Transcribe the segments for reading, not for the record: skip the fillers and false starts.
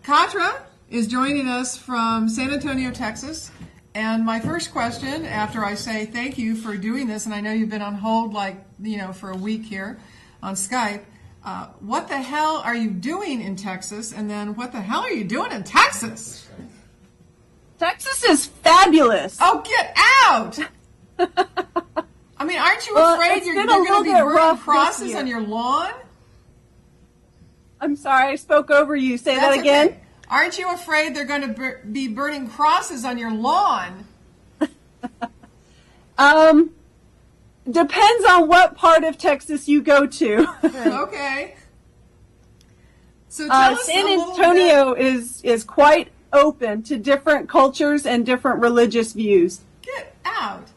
Katra is joining us from San Antonio, Texas. And my first question, after I say thank you for doing this, and I know you've been on hold for a week here on Skype, what the hell are you doing in Texas? And then what the hell are you doing in Texas? Texas is fabulous. Oh, get out! I mean, aren't you afraid you're going to be burning crosses on your lawn? I'm sorry, I spoke over you. Say that again. Okay. Aren't you afraid they're going to be burning crosses on your lawn? Depends on what part of Texas you go to. Okay. So tell us San Antonio is quite open to different cultures and different religious views. Get out.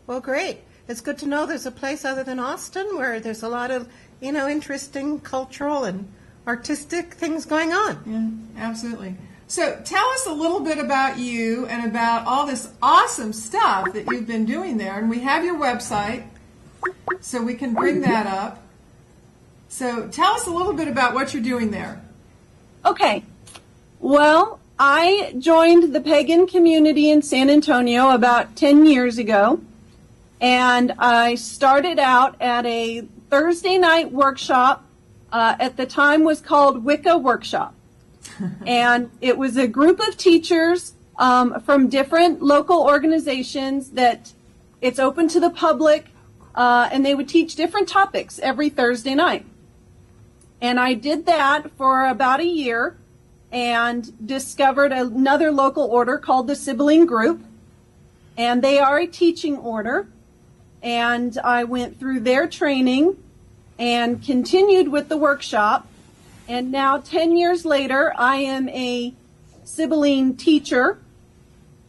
Well, great. It's good to know there's a place other than Austin where there's a lot of, interesting cultural and artistic things going on. Yeah, absolutely. So tell us a little bit about you and about all this awesome stuff that you've been doing there. And we have your website, so we can bring that up. So tell us a little bit about what you're doing there. Okay. Well, I joined the pagan community in San Antonio about 10 years ago. And I started out at a Thursday night workshop. At the time was called Wicca Workshop. And it was a group of teachers from different local organizations that it's open to the public, and they would teach different topics every Thursday night. And I did that for about a year and discovered another local order called the Sibling Group. And they are a teaching order. And I went through their training and continued with the workshop. And now 10 years later, I am a sibling teacher,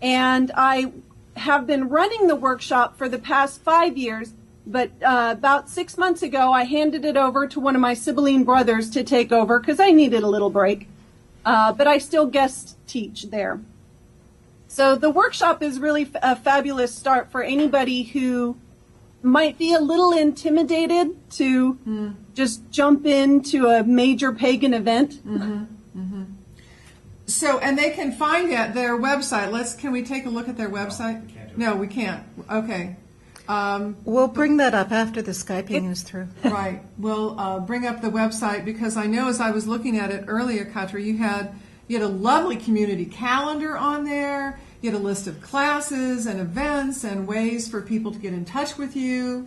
and I have been running the workshop for the past 5 years, but about 6 months ago, I handed it over to one of my sibling brothers to take over because I needed a little break, but I still guest teach there. So the workshop is really a fabulous start for anybody who might be a little intimidated to just jump into a major pagan event. Mm-hmm. Mm-hmm. So, and they can find at their website. Can we take a look at their website? No, we can't. Okay. We'll bring that up after the Skyping is through. Right. We'll bring up the website because I know as I was looking at it earlier, Katra, you had a lovely community calendar on there. You had a list of classes and events and ways for people to get in touch with you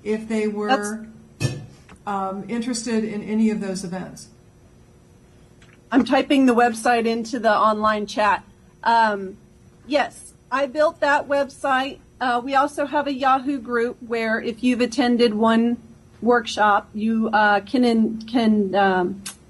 if they were interested in any of those events. I'm typing the website into the online chat. Yes, I built that website. We also have a Yahoo group where if you've attended one workshop, you can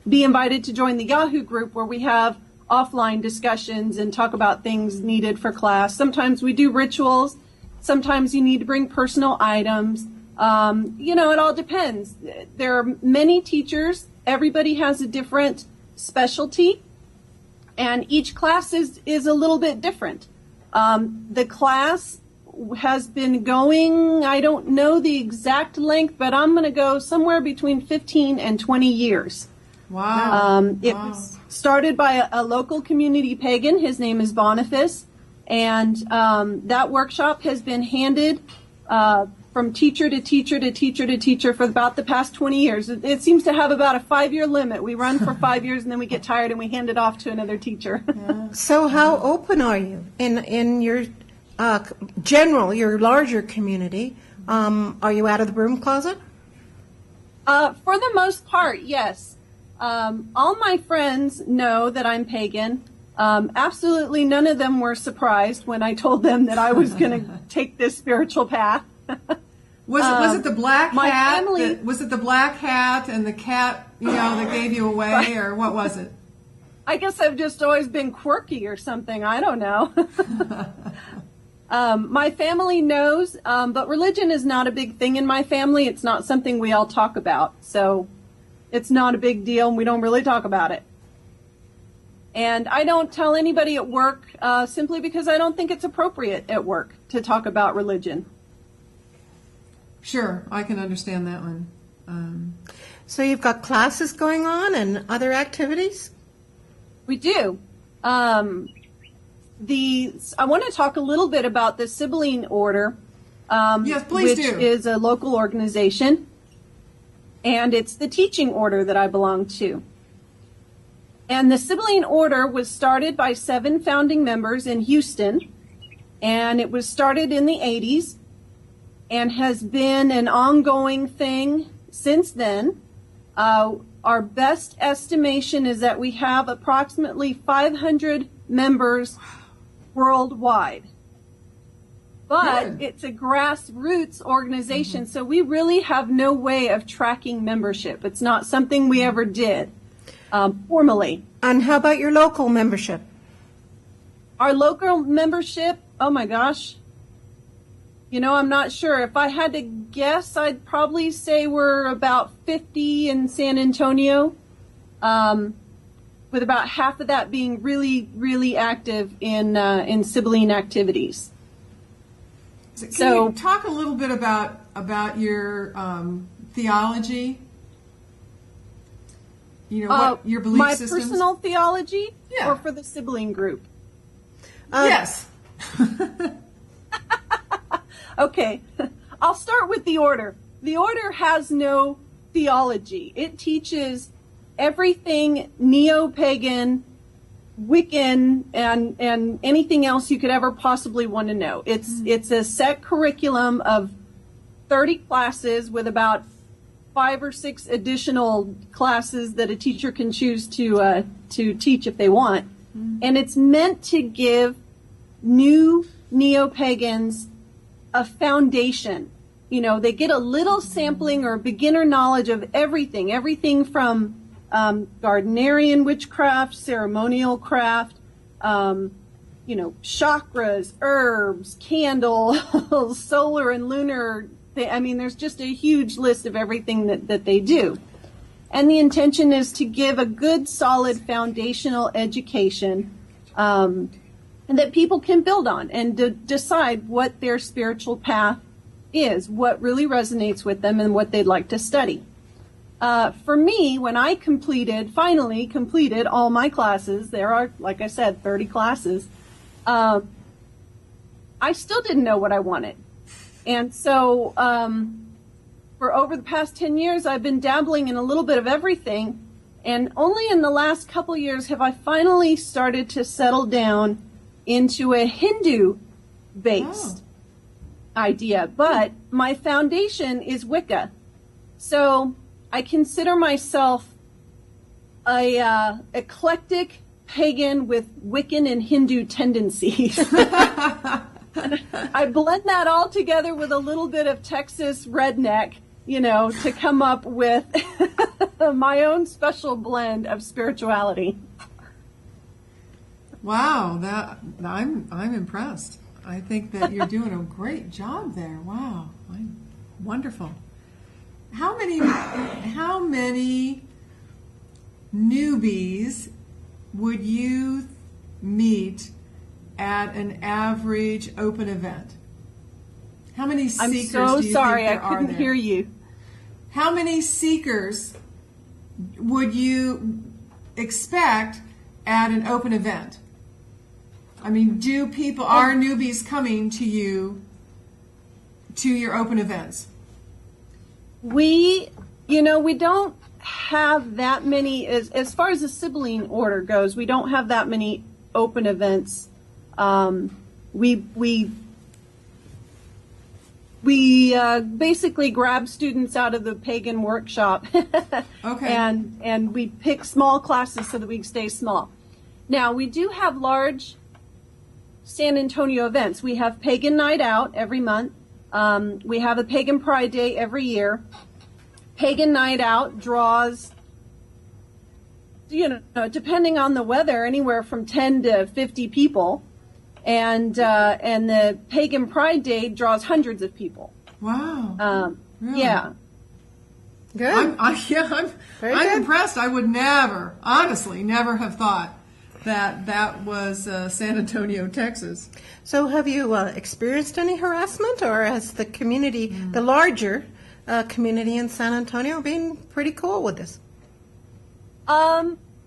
be invited to join the Yahoo group where we have offline discussions and talk about things needed for class. Sometimes we do rituals. Sometimes you need to bring personal items. It all depends. There are many teachers. Everybody has a different specialty, and each class is a little bit different. The class has been going, I don't know the exact length, but I'm going to go somewhere between 15 and 20 years. Wow. It was started by a local community pagan. His name is Boniface. And that workshop has been handed from teacher to teacher to teacher to teacher for about the past 20 years. It seems to have about a 5-year limit. We run for 5 years and then we get tired and we hand it off to another teacher. Yeah. So how open are you in your your larger community? Are you out of the broom closet? For the most part, yes. All my friends know that I'm pagan. Absolutely none of them were surprised when I told them that I was going to take this spiritual path. Was it the black my hat? family- Was it the black hat and the cat, that gave you away, or what was it? I guess I've just always been quirky or something. I don't know. My family knows, but religion is not a big thing in my family. It's not something we all talk about. So it's not a big deal, and we don't really talk about it. And I don't tell anybody at work simply because I don't think it's appropriate at work to talk about religion. Sure, I can understand that one. So you've got classes going on and other activities? We do. I want to talk a little bit about the Sibling Order, Yes, please which do. is a local organization, and it's the teaching order that I belong to. And the Sibling Order was started by 7 founding members in Houston, and it was started in the 80s and has been an ongoing thing since then. Our best estimation is that we have approximately 500 members worldwide. But Good. it's a grassroots organization, so we really have no way of tracking membership. It's not something we ever did formally. And how about your local membership? Our local membership, oh my gosh, I'm not sure. If I had to guess, I'd probably say we're about 50 in San Antonio, with about half of that being really, really active in sibling activities. Can So- you talk a little bit about your theology? What your belief my systems? personal theology, Yeah. or for the sibling group? Yes. Okay, I'll start with the order. The order has no theology. It teaches everything neo-pagan, Wiccan, and anything else you could ever possibly want to know. It's a set curriculum of 30 classes with about 5 or 6 additional classes that a teacher can choose to teach if they want. And it's meant to give new neo-pagans a foundation. They get a little sampling or beginner knowledge of everything from Gardnerian witchcraft, ceremonial craft, chakras, herbs, candles, solar and lunar. There's just a huge list of everything that they do. And the intention is to give a good, solid foundational education that people can build on and decide what their spiritual path is, what really resonates with them, and what they'd like to study. For me, when I finally completed all my classes, there are, like I said, 30 classes, I still didn't know what I wanted. And so for over the past 10 years, I've been dabbling in a little bit of everything. And only in the last couple years have I finally started to settle down into a Hindu-based idea. But my foundation is Wicca. So I consider myself a eclectic pagan with Wiccan and Hindu tendencies. I blend that all together with a little bit of Texas redneck, to come up with my own special blend of spirituality. Wow, I'm impressed. I think that you're doing a great job there. Wow, wonderful. How many newbies would you meet at an average open event? How many seekers I'm do so you sorry, think there I are couldn't there? hear you. How many seekers would you expect at an open event? Are newbies coming to you to your open events? We don't have that many, as far as the Sibling Order goes, we don't have that many open events. We basically grab students out of the pagan workshop Okay. and we pick small classes so that we can stay small. Now, we do have large San Antonio events. We have Pagan Night Out every month. We have a Pagan Pride Day every year. Pagan Night Out draws, depending on the weather, anywhere from 10 to 50 people. And the Pagan Pride Day draws hundreds of people. Wow. Really? Yeah. Good. I'm Very good. impressed. I would never have thought that was San Antonio, Texas. So have you experienced any harassment, or has the community, the larger community in San Antonio, been pretty cool with this?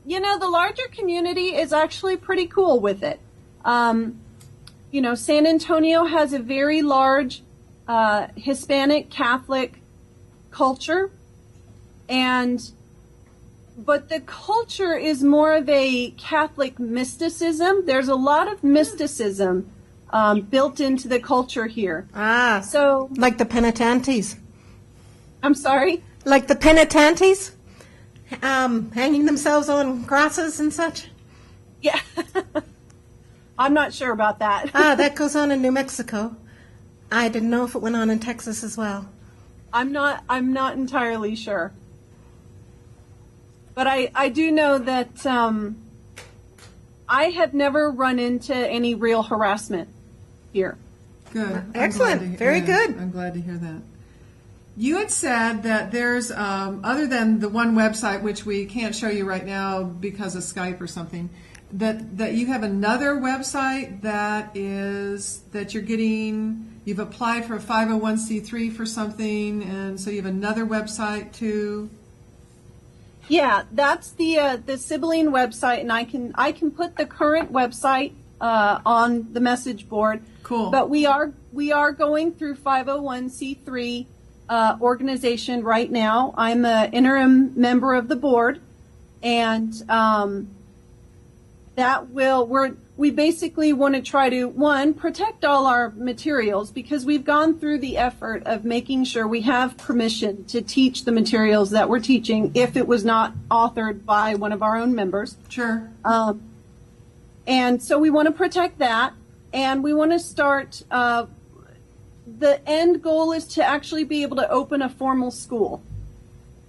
the larger community is actually pretty cool with it. San Antonio has a very large Hispanic Catholic culture, but the culture is more of a Catholic mysticism. There's a lot of mysticism built into the culture here. So like the penitentes. I'm sorry? Like the penitentes? Hanging themselves on crosses and such? Yeah. I'm not sure about that. That goes on in New Mexico. I didn't know if it went on in Texas as well. I'm not entirely sure. But I do know that I have never run into any real harassment here. Good. Excellent. Very good. I'm glad to hear that. You had said that there's, other than the one website, which we can't show you right now because of Skype or something, that you have another website that you've applied for a 501c3 for something, and so you have another website too. Yeah, that's the Sibling website, and I can put the current website on the message board. Cool. But we are going through 501c3 organization right now. I'm an interim member of the board, and we basically want to try to, one, protect all our materials, because we've gone through the effort of making sure we have permission to teach the materials that we're teaching if it was not authored by one of our own members. Sure. And so we want to protect that, and we want to start, the end goal is to actually be able to open a formal school.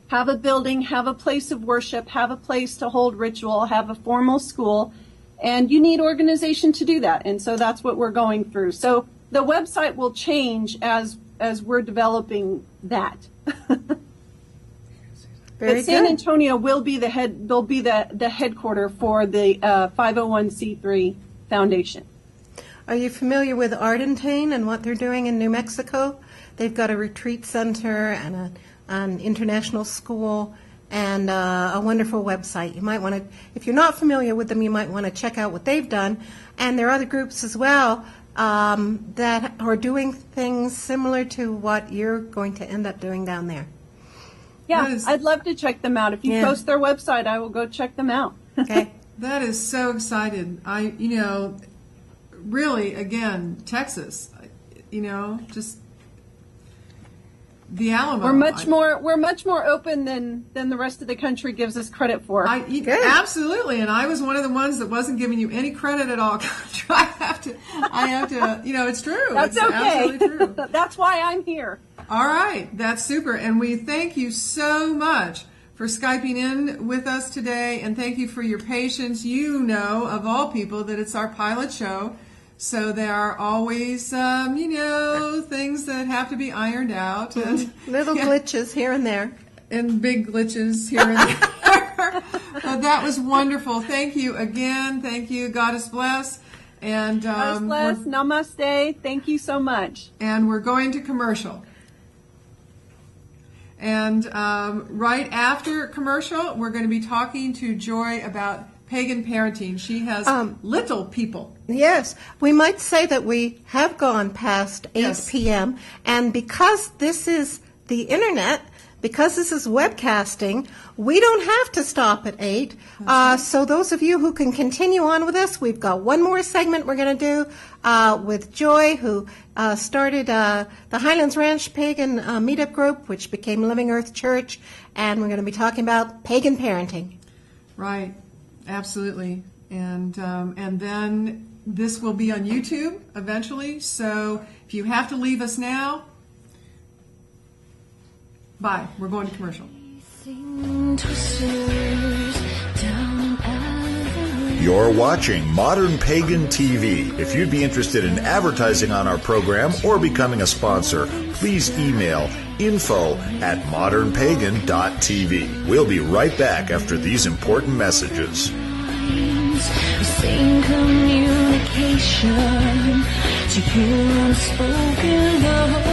Have a building, have a place of worship, have a place to hold ritual, have a formal school, and you need organization to do that. And so that's what we're going through. So the website will change as we're developing that. Very but San good. Antonio will be the headquarter for the 501c3 foundation. Are you familiar with Ardentane and what they're doing in New Mexico? They've got a retreat center and an international school and a wonderful website. You might want to, if you're not familiar with them, you might want to check out what they've done. And there are other groups as well that are doing things similar to what you're going to end up doing down there. Yeah, I'd love to check them out. If you post their website, I will go check them out. Okay. That is so excited. Really, again, Texas, just the Alamo. We're much more open than the rest of the country gives us credit for. Absolutely, and I was one of the ones that wasn't giving you any credit at all. I have to, it's true. That's it's okay. Absolutely true. That's why I'm here. All right, that's super, and we thank you so much for Skyping in with us today, and thank you for your patience. Of all people, that it's our pilot show. So there are always, things that have to be ironed out. And, Little glitches here and there. And big glitches here and there. That was wonderful. Thank you again. Thank you. Goddess bless. And Goddess bless. Namaste. Thank you so much. And we're going to commercial. And right after commercial, we're going to be talking to Joy about pagan parenting. She has little people. Yes, we might say that we have gone past 8 p.m. And because this is the internet, because this is webcasting, we don't have to stop at 8. So those of you who can continue on with us, we've got one more segment we're going to do with Joy, who started the Highlands Ranch Pagan Meetup Group, which became Living Earth Church, and we're going to be talking about pagan parenting. Right. Absolutely. And then this will be on YouTube eventually. So if you have to leave us now, bye. We're going to commercial. You're watching Modern Pagan TV. If you'd be interested in advertising on our program or becoming a sponsor, please email info@modernpagan.tv. We'll be right back after these important messages. Same communication to hear unspoken love.